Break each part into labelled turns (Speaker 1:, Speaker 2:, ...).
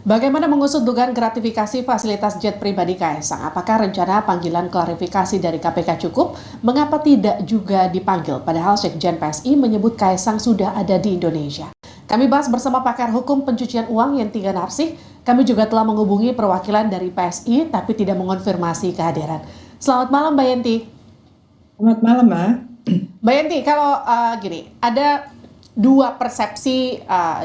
Speaker 1: Bagaimana mengusut dugaan gratifikasi fasilitas jet pribadi Kaisang? Apakah rencana panggilan klarifikasi dari KPK cukup? Mengapa tidak juga dipanggil? Padahal Sekjen PSI menyebut Kaisang sudah ada di Indonesia. Kami bahas bersama pakar hukum pencucian uang Yenti Ganarsih. Kami juga telah menghubungi perwakilan dari PSI tapi tidak mengonfirmasi kehadiran. Selamat malam Mbak Yenti.
Speaker 2: Selamat malam, Mbak.
Speaker 1: Mbak Yenti, kalau gini, ada dua persepsi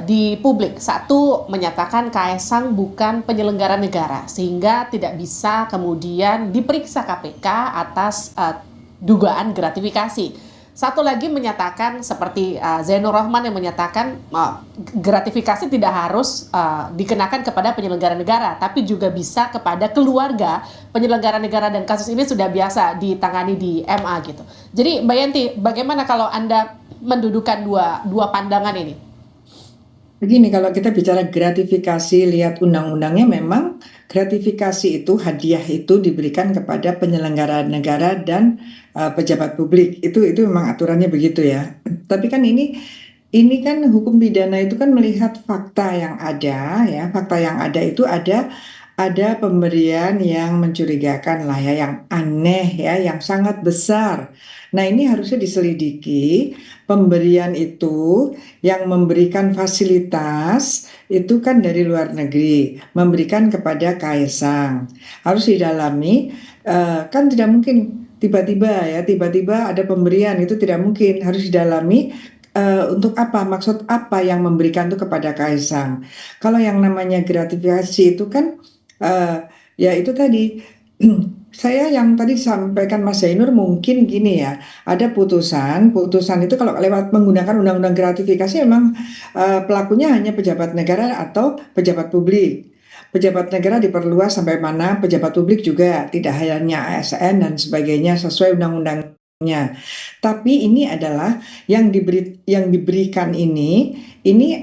Speaker 1: di publik. Satu menyatakan Kaisang bukan penyelenggara negara sehingga tidak bisa kemudian diperiksa KPK atas dugaan gratifikasi. Satu lagi menyatakan seperti Zainur Rahman yang menyatakan gratifikasi tidak harus dikenakan kepada penyelenggara negara, tapi juga bisa kepada keluarga penyelenggara negara, dan kasus ini sudah biasa ditangani di MA gitu. Jadi Mbak Yenti, bagaimana kalau Anda mendudukan dua pandangan ini?
Speaker 2: Begini, kalau kita bicara gratifikasi, lihat undang-undangnya, memang gratifikasi itu, hadiah itu diberikan kepada penyelenggara negara dan pejabat publik. Itu memang aturannya begitu ya. Tapi kan ini kan hukum pidana itu kan melihat fakta yang ada ya. Fakta yang ada itu ada pemberian yang mencurigakan lah ya, yang aneh ya, yang sangat besar. Nah, ini harusnya diselidiki. Pemberian itu, yang memberikan fasilitas itu kan dari luar negeri, memberikan kepada Kaisang. Harus didalami, kan tidak mungkin tiba-tiba ada pemberian, itu tidak mungkin. Harus didalami, untuk apa, maksud apa yang memberikan itu kepada Kaisang. Kalau yang namanya gratifikasi itu kan ya itu tadi, saya yang tadi sampaikan Mas Zainur, mungkin gini ya, ada putusan itu kalau lewat menggunakan undang-undang gratifikasi memang pelakunya hanya pejabat negara atau pejabat publik. Pejabat negara diperluas sampai mana, pejabat publik juga, tidak hanya ASN dan sebagainya sesuai undang-undangnya. Tapi ini adalah yang diberikan ini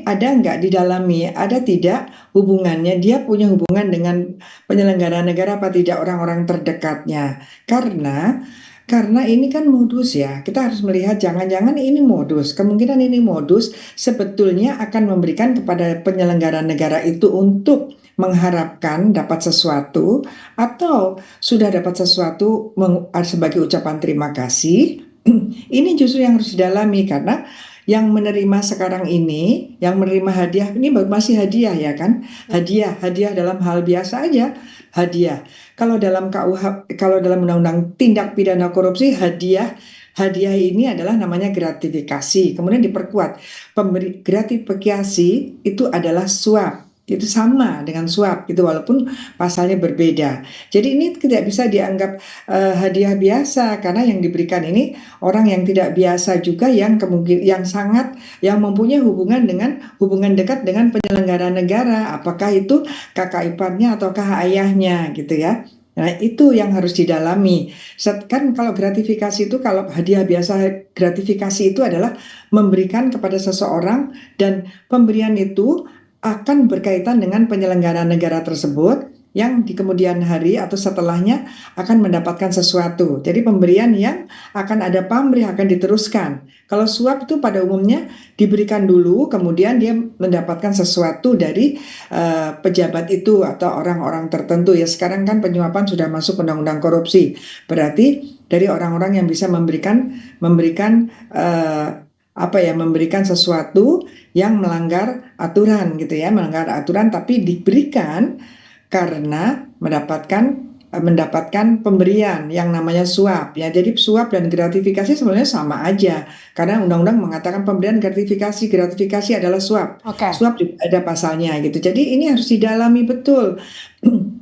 Speaker 2: ada nggak didalami, ada tidak hubungannya, dia punya hubungan dengan penyelenggara negara apa tidak, orang-orang terdekatnya. Karena ini kan modus ya, kita harus melihat jangan-jangan ini modus. Kemungkinan ini modus sebetulnya akan memberikan kepada penyelenggara negara itu untuk mengharapkan dapat sesuatu, atau sudah dapat sesuatu sebagai ucapan terima kasih. Ini justru yang harus didalami, karena yang menerima sekarang ini, yang menerima hadiah ini masih hadiah ya kan? Hadiah dalam hal biasa aja, hadiah. Kalau dalam KUH, kalau dalam Undang-Undang Tindak Pidana Korupsi, hadiah ini adalah namanya gratifikasi. Kemudian diperkuat, gratifikasi itu adalah suap. Itu sama dengan suap gitu, walaupun pasalnya berbeda. Jadi ini tidak bisa dianggap hadiah biasa, karena yang diberikan ini orang yang tidak biasa juga, yang mempunyai hubungan dekat dengan penyelenggara negara, apakah itu kakak iparnya ataukah ayahnya gitu ya. Nah, itu yang harus didalami. Kan kalau gratifikasi itu, kalau hadiah biasa, gratifikasi itu adalah memberikan kepada seseorang, dan pemberian itu akan berkaitan dengan penyelenggara negara tersebut, yang di kemudian hari atau setelahnya akan mendapatkan sesuatu. Jadi pemberian yang akan ada pamrih, akan diteruskan. Kalau suap itu pada umumnya diberikan dulu, kemudian dia mendapatkan sesuatu dari pejabat itu atau orang-orang tertentu ya. Sekarang kan penyuapan sudah masuk undang-undang korupsi. Berarti dari orang-orang yang bisa memberikan memberikan sesuatu yang melanggar aturan gitu ya, melanggar aturan, tapi diberikan karena mendapatkan pemberian yang namanya suap ya. Jadi suap dan gratifikasi sebenarnya sama aja, karena undang-undang mengatakan pemberian, gratifikasi adalah suap.
Speaker 1: Oke.
Speaker 2: Suap juga ada pasalnya gitu. Jadi ini harus didalami betul.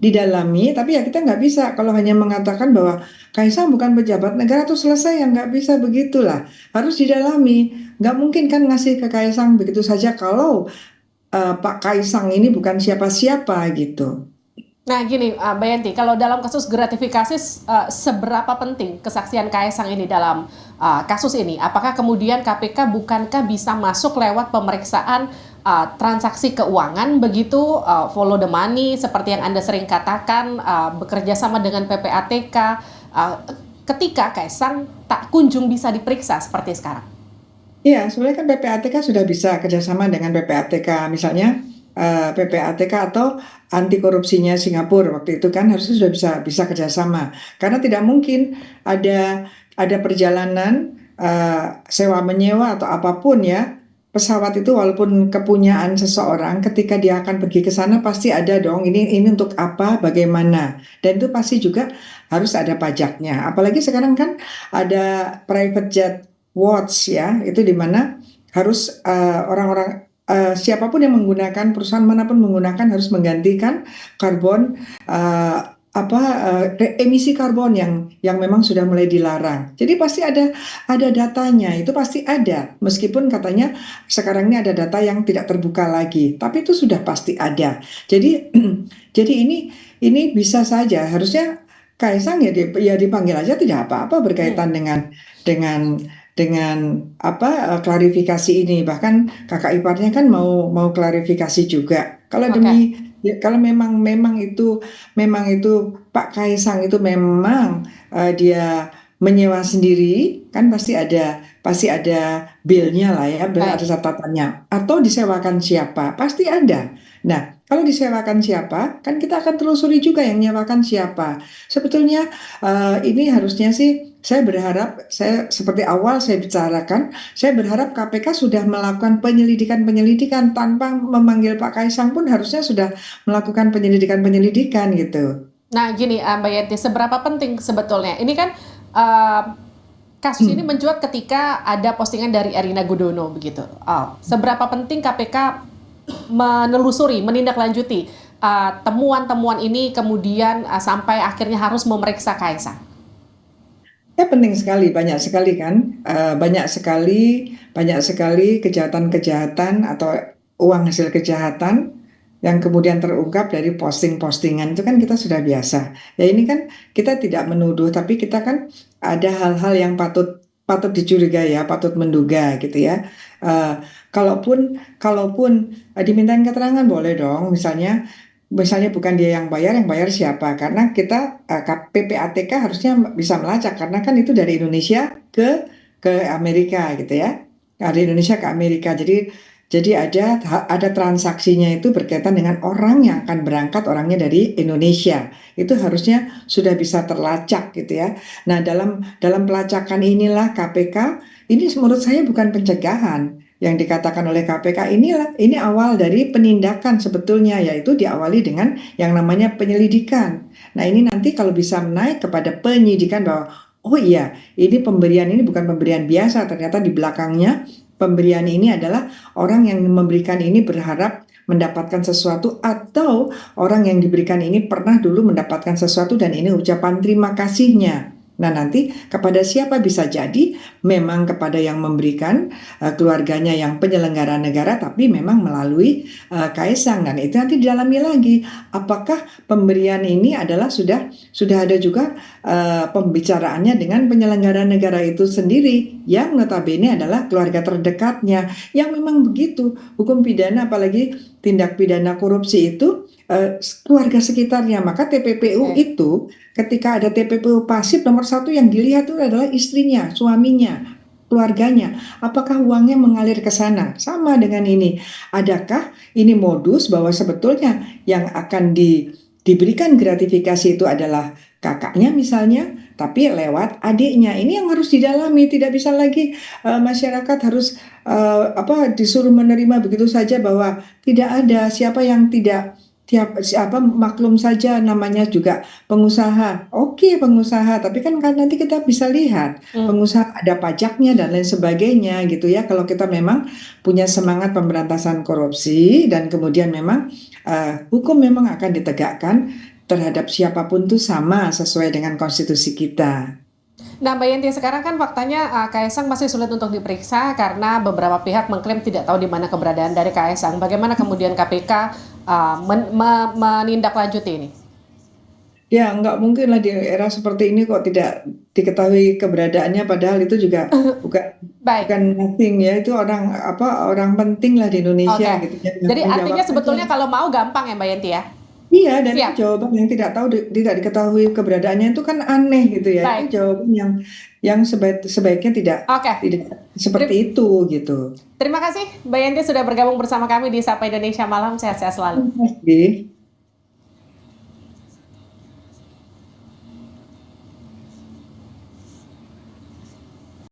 Speaker 2: Didalami, tapi ya kita nggak bisa kalau hanya mengatakan bahwa Kaisang bukan pejabat negara tuh selesai, ya nggak bisa begitulah. Harus didalami. Nggak mungkin kan ngasih ke Kaisang begitu saja kalau Pak Kaisang ini bukan siapa-siapa gitu.
Speaker 1: Nah gini Mbak Yenti, kalau dalam kasus gratifikasi seberapa penting kesaksian Kaisang ini dalam kasus ini? Apakah kemudian KPK bukankah bisa masuk lewat pemeriksaan transaksi keuangan begitu, follow the money seperti yang Anda sering katakan, bekerja sama dengan PPATK, ketika Kaisang tak kunjung bisa diperiksa seperti sekarang?
Speaker 2: Iya, sebenarnya kan PPATK sudah bisa kerjasama dengan PPATK, misalnya PPATK atau anti korupsinya Singapura waktu itu kan harusnya sudah bisa kerjasama, karena tidak mungkin ada perjalanan sewa menyewa atau apapun ya, pesawat itu walaupun kepunyaan seseorang, ketika dia akan pergi ke sana pasti ada dong ini untuk apa, bagaimana, dan itu pasti juga harus ada pajaknya. Apalagi sekarang kan ada private jet watch ya, itu di mana harus orang-orang siapapun yang menggunakan, perusahaan manapun menggunakan harus menggantikan karbon, eh, emisi karbon yang memang sudah mulai dilarang. Jadi pasti ada datanya, itu pasti ada. Meskipun katanya sekarang ini ada data yang tidak terbuka lagi, tapi itu sudah pasti ada. Jadi jadi ini bisa saja harusnya Kaisang ya dipanggil aja, tidak apa-apa
Speaker 1: Hmm,
Speaker 2: berkaitan dengan klarifikasi ini. Bahkan kakak iparnya kan mau klarifikasi juga.
Speaker 1: oke,
Speaker 2: Kalau memang itu Pak Kaisang itu memang dia menyewa sendiri, kan pasti ada bilnya lah ya, ada
Speaker 1: baik.
Speaker 2: catatannya. Atau disewakan siapa? Pasti ada. Nah, kalau disewakan siapa, kan kita akan telusuri juga yang nyewakan siapa. Sebetulnya ini harusnya sih, saya berharap, seperti awal saya bicarakan, saya berharap KPK sudah melakukan penyelidikan-penyelidikan tanpa memanggil Pak Kaisang pun harusnya sudah melakukan penyelidikan-penyelidikan gitu.
Speaker 1: Nah, gini, Mbak Yenti, seberapa penting sebetulnya? Ini kan uh, kasus ini mencuat ketika ada postingan dari Erina Gudono begitu. Seberapa penting KPK menelusuri, menindaklanjuti temuan-temuan ini kemudian sampai akhirnya harus memeriksa Kaisang?
Speaker 2: Ya penting sekali, banyak sekali kan, banyak sekali kejahatan-kejahatan atau uang hasil kejahatan yang kemudian terungkap dari posting-postingan itu kan kita sudah biasa. Ya ini kan kita tidak menuduh, tapi kita kan ada hal-hal yang patut patut dicurigai ya, patut menduga gitu ya. Eh, kalaupun kalaupun dimintain keterangan boleh dong, misalnya bukan dia yang bayar siapa? Karena kita PPATK harusnya bisa melacak karena kan itu dari Indonesia ke Amerika gitu ya. Dari Indonesia ke Amerika. Jadi ada transaksinya itu berkaitan dengan orang yang akan berangkat, orangnya dari Indonesia. Itu harusnya sudah bisa terlacak gitu ya. Nah, dalam pelacakan inilah KPK, ini menurut saya bukan pencegahan. Yang dikatakan oleh KPK ini awal dari penindakan sebetulnya, yaitu diawali dengan yang namanya penyelidikan. Nah, ini nanti kalau bisa naik kepada penyidikan bahwa oh iya, ini pemberian ini bukan pemberian biasa, ternyata di belakangnya pemberian ini adalah orang yang memberikan ini berharap mendapatkan sesuatu, atau orang yang diberikan ini pernah dulu mendapatkan sesuatu dan ini ucapan terima kasihnya. Nah, nanti kepada siapa bisa jadi memang kepada yang memberikan, keluarganya yang penyelenggara negara, tapi memang melalui Kaisang, dan itu nanti didalami lagi apakah pemberian ini adalah sudah ada juga pembicaraannya dengan penyelenggara negara itu sendiri yang notabene adalah keluarga terdekatnya, yang memang begitu hukum pidana apalagi tindak pidana korupsi itu keluarga sekitarnya. Maka TPPU
Speaker 1: Oke.
Speaker 2: itu, ketika ada TPPU pasif, nomor satu yang dilihat itu adalah istrinya, suaminya, keluarganya. Apakah uangnya mengalir ke sana? Sama dengan ini. Adakah ini modus bahwa sebetulnya yang akan diberikan gratifikasi itu adalah kakaknya misalnya, tapi lewat adiknya? Ini yang harus didalami. Tidak bisa lagi masyarakat harus disuruh menerima begitu saja bahwa tidak ada siapa yang tidak siapa maklum saja namanya juga pengusaha. Oke, pengusaha, tapi kan nanti kita bisa lihat
Speaker 1: Hmm.
Speaker 2: pengusaha ada pajaknya dan lain sebagainya gitu ya. Kalau kita memang punya semangat pemberantasan korupsi dan kemudian memang hukum memang akan ditegakkan terhadap siapapun tuh sama sesuai dengan konstitusi kita.
Speaker 1: Nah, Mbak Yenti, sekarang kan faktanya Kaisang masih sulit untuk diperiksa karena beberapa pihak mengklaim tidak tahu di mana keberadaan dari Kaisang. Bagaimana kemudian KPK menindaklanjuti ini?
Speaker 2: Ya, nggak mungkin lah di era seperti ini kok tidak diketahui keberadaannya, padahal itu juga bukan
Speaker 1: Baik,
Speaker 2: bukan nothing ya, itu orang penting lah di Indonesia
Speaker 1: oke.
Speaker 2: gitu ya,
Speaker 1: Jadi
Speaker 2: menjawab
Speaker 1: artinya
Speaker 2: aja.
Speaker 1: sebetulnya kalau mau gampang ya Mbak Yenti ya?
Speaker 2: Iya, dan itu
Speaker 1: Siap,
Speaker 2: jawaban yang tidak diketahui keberadaannya itu kan aneh gitu ya. Itu
Speaker 1: baik.
Speaker 2: jawaban yang yang sebaiknya tidak
Speaker 1: Oke.
Speaker 2: seperti itu gitu.
Speaker 1: Terima kasih Mbak Yanti sudah bergabung bersama kami di Sapa Indonesia Malam. Sehat-sehat selalu.
Speaker 2: Terima kasih.